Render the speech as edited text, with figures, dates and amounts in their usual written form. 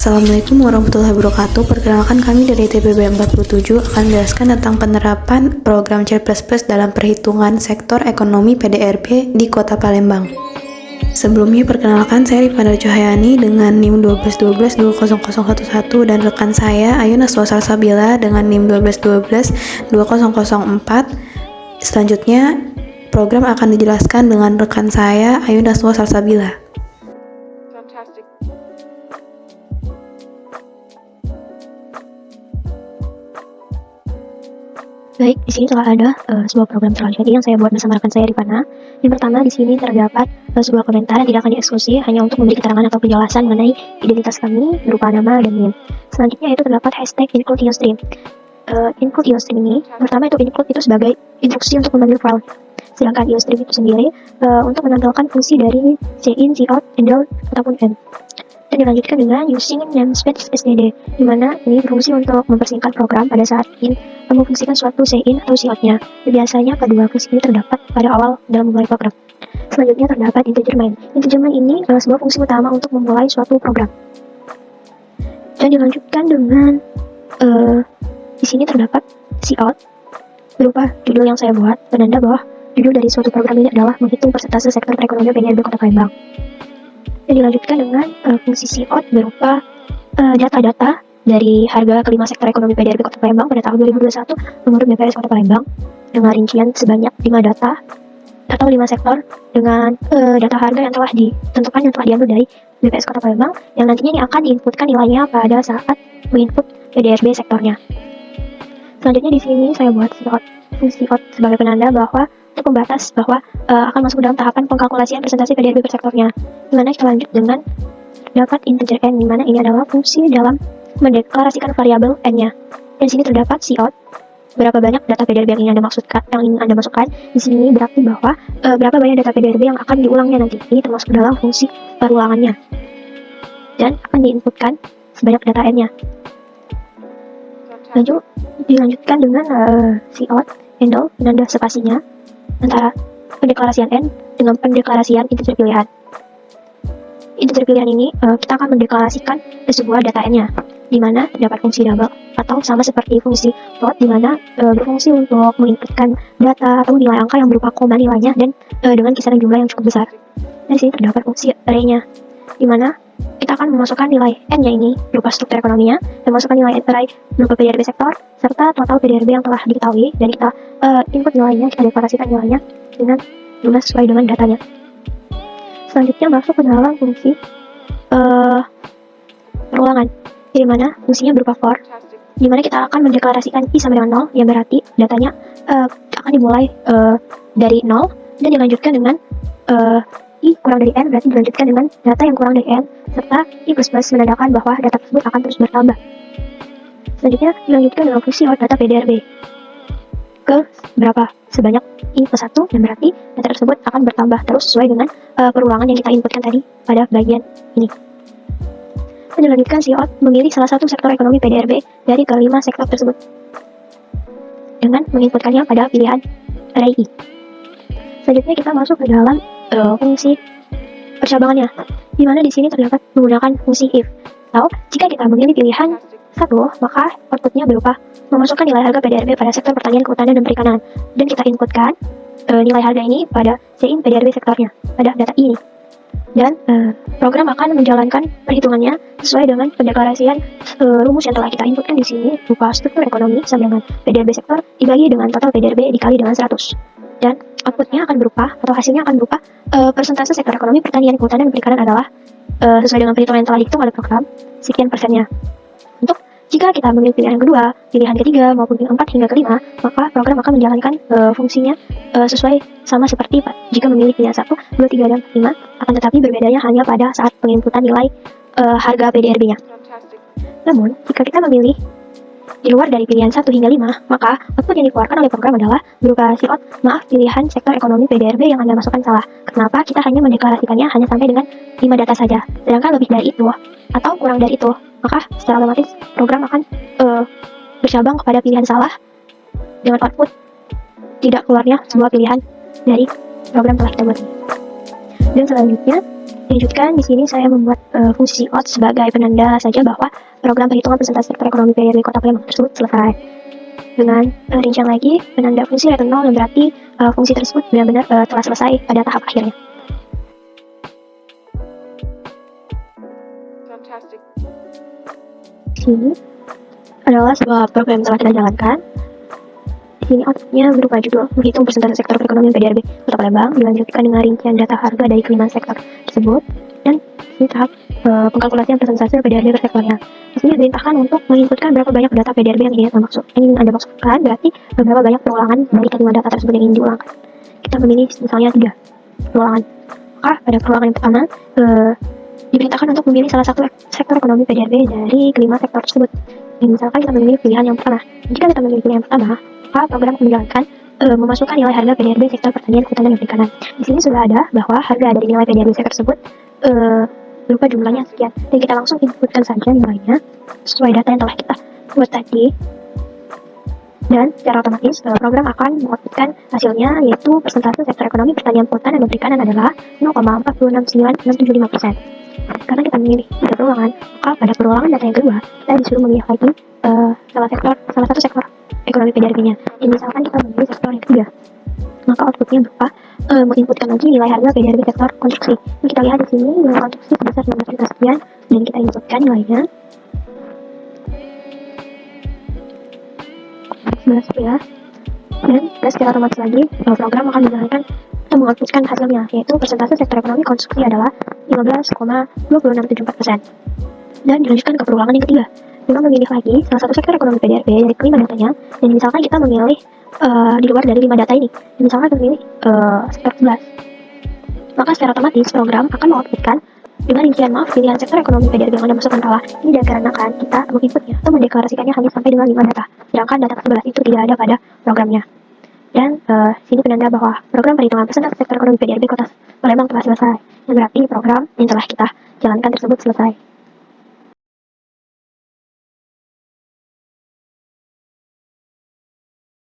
Assalamualaikum warahmatullahi wabarakatuh. Perkenalkan, kami dari TPB 47 akan menjelaskan tentang penerapan program C++ dalam perhitungan sektor ekonomi PDRB di Kota Palembang. Sebelumnya, perkenalkan, saya Rifana Cuhayani dengan NIM 1212-20011 dan rekan saya Ayuna Salsabila dengan NIM 1212-2004. Selanjutnya, program akan dijelaskan dengan rekan saya Ayuna Salsabila. Baik, di sini telah ada sebuah program trial yang saya buat bersama rekan saya Rifana. Yang pertama, di sini terdapat sebuah komentar yang tidak akan dieksekusi hanya untuk memberi keterangan atau penjelasan mengenai identitas kami berupa nama dan NIM. Selanjutnya itu terdapat hashtag include IOStream. Include IOStream ini, pertama itu include itu sebagai instruksi untuk memanggil file. Sedangkan IOStream itu sendiri untuk menampilkan fungsi dari cin, cout, handle, ataupun end. Dan dilanjutkan dengan using namespace std, di mana ini berfungsi untuk mempersingkat program pada saat ingin memfungsikan suatu cin atau cout-nya. Biasanya kedua fungsi ini terdapat pada awal dalam memulai program. Selanjutnya terdapat integer main. Integer main ini sebuah fungsi utama untuk memulai suatu program. Dan dilanjutkan dengan di sini terdapat cout berupa judul yang saya buat, penanda bahwa judul dari suatu program ini adalah menghitung persentase sektor perekonomian PDRB Kota Palembang. Dan dilanjutkan dengan fungsi cout berupa data-data dari harga kelima sektor ekonomi PDRB Kota Palembang pada tahun 2021 menurut BPS Kota Palembang dengan rincian sebanyak 5 data atau 5 sektor dengan data harga yang telah ditentukan, yang telah diambil dari BPS Kota Palembang, yang nantinya ini akan diinputkan nilainya pada saat menginput PDRB sektornya. Selanjutnya di sini saya buat fungsi cout sebagai penanda bahwa untuk membatas bahwa akan masuk dalam tahapan pengkalkulasian presentasi PDRB per sektornya. Dimana kita lanjut dengan dapat integer n, dimana ini adalah fungsi dalam mendeklarasikan variabel n-nya. Dan sini terdapat cout berapa banyak data PDRB yang ingin Anda masukkan. Di sini berarti bahwa berapa banyak data PDRB yang akan diulangnya nanti. Ini termasuk dalam fungsi perulangannya. Dan akan diinputkan sebanyak data n-nya. Lanjut dilanjutkan dengan cout handle penanda spasinya antara pendeklarasian n dengan pendeklarasian integer pilihan. Integer pilihan ini kita akan mendeklarasikan sebuah data n-nya, di mana terdapat fungsi double atau sama seperti fungsi float, di mana berfungsi untuk menginputkan data atau nilai angka yang berupa koma nilainya dan dengan kisaran jumlah yang cukup besar. Dan sini terdapat fungsi array-nya, di mana kita akan memasukkan nilai n-nya ini berupa struktur ekonominya dan masukkan nilai array berupa PDRB sektor serta total PDRB yang telah diketahui, dan kita input nilainya, kita deklarasikan nilainya dengan jumlah sesuai dengan datanya. Selanjutnya masuk ke dalam fungsi perulangan, di mana fungsinya berupa for, di mana kita akan mendeklarasikan i sama dengan 0, yang berarti datanya akan dimulai dari 0 dan dilanjutkan dengan i kurang dari n, berarti dilanjutkan dengan data yang kurang dari n, serta i plus plus menandakan bahwa data tersebut akan terus bertambah. Selanjutnya dilanjutkan dengan fungsi hot data PDRB ke berapa, sebanyak i plus 1, dan berarti data tersebut akan bertambah terus sesuai dengan perulangan yang kita inputkan tadi pada bagian ini. Dan dilanjutkan cout memilih salah satu sektor ekonomi PDRB dari kelima sektor tersebut dengan menginputkannya pada pilihan array i. Selanjutnya kita masuk ke dalam fungsi percabangannya, di mana di sini terdapat menggunakan fungsi if. Atau jika kita memilih pilihan 1, maka outputnya berupa memasukkan nilai harga PDRB pada sektor pertanian, kehutanan, dan perikanan, dan kita inputkan nilai harga ini pada cin PDRB sektornya pada data ini. Dan program akan menjalankan perhitungannya sesuai dengan pendeklarasian rumus yang telah kita inputkan di sini berupa struktur ekonomi sama dengan PDRB sektor dibagi dengan total PDRB dikali dengan 100. Dan outputnya akan berupa, atau hasilnya akan berupa persentase sektor ekonomi pertanian, kehutanan, dan perikanan adalah sesuai dengan perhitungan yang telah dihitung oleh program sekian persennya. Untuk jika kita memilih pilihan kedua, pilihan ketiga, maupun pilihan 4 hingga kelima, maka program akan menjalankan fungsinya sesuai sama seperti jika memilih pilihan 1, 2, 3, dan 5, akan tetapi berbedanya hanya pada saat penginputan nilai harga PDRB-nya. Namun, jika kita memilih di luar dari pilihan 1 hingga 5, maka output yang dikeluarkan oleh program adalah berupa cout, pilihan sektor ekonomi PDRB yang Anda masukkan salah. Kenapa? Kita hanya mendeklarasikannya hanya sampai dengan 5 data saja. Sedangkan lebih dari itu atau kurang dari itu, maka secara otomatis program akan bercabang kepada pilihan salah dengan output tidak keluarnya sebuah pilihan dari program telah kita buat ini. Dan selanjutnya, dilanjutkan di sini saya membuat fungsi OUT sebagai penanda saja bahwa program perhitungan persentase sektor ekonomi PDRB Kota Palembang tersebut selesai. Dengan rincian lagi, penanda fungsi return 0 yang berarti fungsi tersebut benar-benar telah selesai pada tahap akhirnya. Fantastic. Sini adalah sebuah program yang telah kita jalankan. Di sini outputnya berupa judul menghitung persentase sektor perekonomian PDRB Kota Palembang, dilanjutkan dengan rincian data harga dari kelima sektor tersebut, dan ini tahap pengkalkulasian persentase PDRB per sektornya. Di sini diperintahkan untuk menginputkan berapa banyak data PDRB yang ingin Anda maksudkan, berarti berapa banyak perulangan dari kelima data tersebut yang ingin diulangkan. Kita memilih misalnya 3 perulangan. Maka pada perulangan yang pertama, diperintahkan untuk memilih salah satu sektor ekonomi PDRB dari kelima sektor tersebut. Dan misalkan kita memilih pilihan yang pertama. Jika kita memilih pilihan yang pertama, maka program akan menjalankan memasukkan nilai harga PDRB sektor pertanian, kehutanan, dan perikanan. Di sini sudah ada bahwa harga dari nilai PDRB sektor tersebut berupa jumlahnya sekian. Dan kita langsung inputkan saja nilainya sesuai data yang telah kita buat tadi. Dan secara otomatis program akan mengoutputkan hasilnya, yaitu persentase sektor ekonomi pertanian, kehutanan, dan perikanan adalah 0,469675%. Karena kita memilih 3 perulangan, maka pada perulangan data yang kedua kita disuruh memilih lagi salah satu sektor ekonomi PDRB-nya. Dan misalkan kita memilih sektor yang ketiga, maka outputnya berupa menginputkan lagi nilai harga PDRB sektor konstruksi. Ini kita lihat di sini nilai konstruksi sebesar 16 juta sekian, dan kita inputkan nilainya 11 ya. Dan secara otomatis lagi program akan menjalankan atau mengoutputkan hasilnya, yaitu persentase sektor ekonomi konstruksi adalah 15,2674%. Dan dilanjutkan ke perulangan yang ketiga, kita memilih lagi salah satu sektor ekonomi PDRB dari kelima datanya, dan misalkan kita memilih di luar dari 5 data ini, dan misalkan kita memilih sektor 11, maka secara otomatis program akan mengoutputkan dengan rincian pilihan sektor ekonomi PDRB yang Anda masukkan salah. Ini dikarenakan kita menginputnya atau mendeklarasikannya hanya sampai dengan 5 data, sedangkan data ke-11 itu tidak ada pada programnya. Dan sini penanda bahwa program perhitungan persentase sektor ekonomi PDRB Kota Palembang telah selesai, yang berarti program yang telah kita jalankan tersebut selesai.